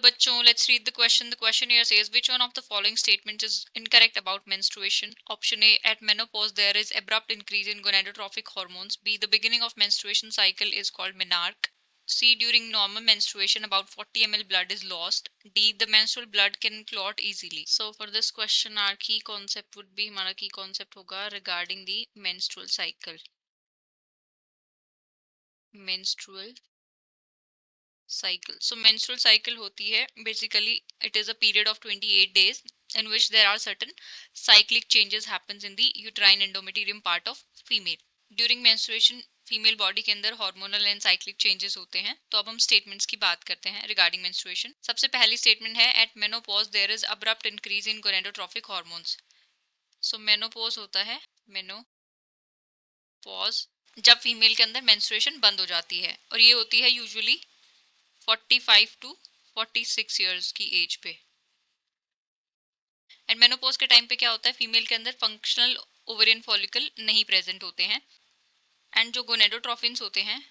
बच्चों, let's read the question. The question here says, which one of the following statements is incorrect about menstruation? Option A, at menopause there is abrupt increase in gonadotrophic hormones. B, the beginning of menstruation cycle is called menarche. C, during normal menstruation about 40 ml blood is lost. D, the menstrual blood can clot easily. So for this question our key concept would be, हमारा key concept होगा regarding the menstrual cycle. Menstrual cycle. So menstrual cycle होती है basically it is a period of 28 days in which there are certain cyclic changes happens in the uterine endometrium part of female. During menstruation female body के अंदर hormonal and cyclic changes होते हैं. तो अब हम statements की बात करते हैं रिगार्डिंग मेंस्ट्रुएशन. सबसे पहली स्टेटमेंट है at menopause there is abrupt increase in gonadotrophic hormones. So menopause होता है, मेनोपॉज जब फीमेल के अंदर मेंस्ट्रुएशन बंद हो जाती है और ये होती है यूजुअली 45 टू 46 ईयर्स की एज पे. एंड मेनोपॉज के टाइम पे क्या होता है, फीमेल के अंदर फंक्शनल ओवेरियन फॉलिकल नहीं प्रेजेंट होते हैं. एंड जो गोनेडोट्रोफिन्स होते हैं,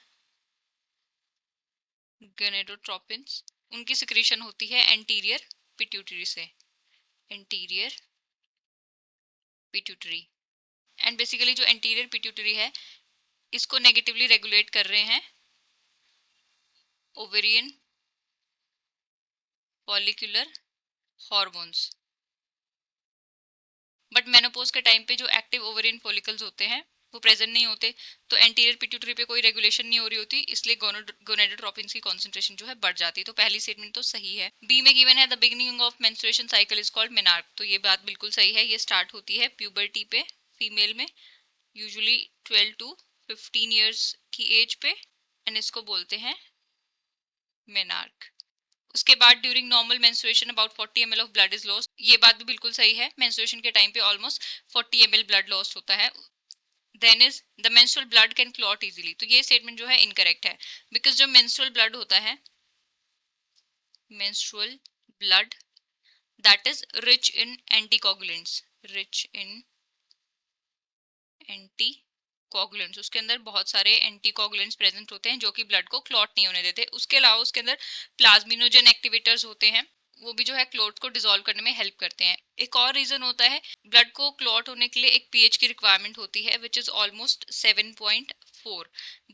गोनेडोट्रोपिन्स, उनकी सिक्रीशन होती है एंटीरियर पिट्यूटरी से. Anterior pituitary. एंड बेसिकली जो एंटीरियर पिट्यूटरी है इसको नेगेटिवली रेगुलेट कर रहे हैं ovarian follicular hormones. But menopause के टाइम पे जो एक्टिव ओवेरियन फॉलिकल्स होते हैं वो प्रेजेंट नहीं होते, तो एंटीरियर पिट्यूटरी पे कोई रेगुलेशन नहीं हो रही होती, इसलिए गोनेडोट्रोपिन्स की कॉन्सेंट्रेशन जो है बढ़ जाती है. तो पहली स्टेटमेंट तो सही है. बी में गिवन है the beginning of menstruation cycle is called menarche. तो ये बात बिल्कुल सही है, ये स्टार्ट होती है प्यूबर्टी पे फीमेल में, यूजुअली 12 टू 15 ईयर्स की एज पे, एंड इसको बोलते हैं मेनार्क. उसके बाद during normal menstruation about 40 ml of blood is lost. ये बात भी बिल्कुल सही है, मेंस्ट्रुएशन के टाइम पे ऑलमोस्ट 40 ml ब्लड लॉस्ट होता है. Then is the menstrual blood can clot easily. तो ये स्टेटमेंट जो है इनकरेक्ट है, बिकॉज जो मेंस्ट्रुअल ब्लड होता है, menstrual blood that is rich in anticoagulants, rich in anticoagulants. उसके अंदर बहुत सारे एंटीकोगुलेंट्स प्रेजेंट होते हैं जो कि ब्लड को क्लॉट नहीं होने देते. उसके अलावा उसके अंदर प्लाज्मिनोजन एक्टिवेटर्स होते हैं, वो भी जो है क्लॉट को डिसॉल्व करने में हेल्प करते हैं. एक और रीजन होता है, ब्लड को क्लॉट होने के लिए एक पीएच की रिक्वायरमेंट होती है विच इज ऑलमोस्ट 7.4.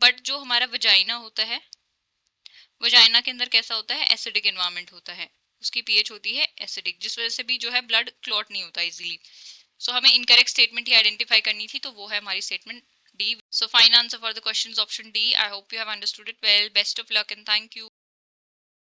बट जो हमारा वजाइना होता है, वजाइना के अंदर कैसा होता है, एसिडिक एनवायरमेंट होता है, उसकी पीएच होती है एसिडिक, जिस वजह से भी जो है ब्लड क्लॉट नहीं होता इजीली. सो हमें इनकरेक्ट स्टेटमेंट ही आइडेंटिफाई करनी थी, तो वो है हमारी statement D. So fine answer for the question is option D. I hope you have understood it well. Best of luck and thank you.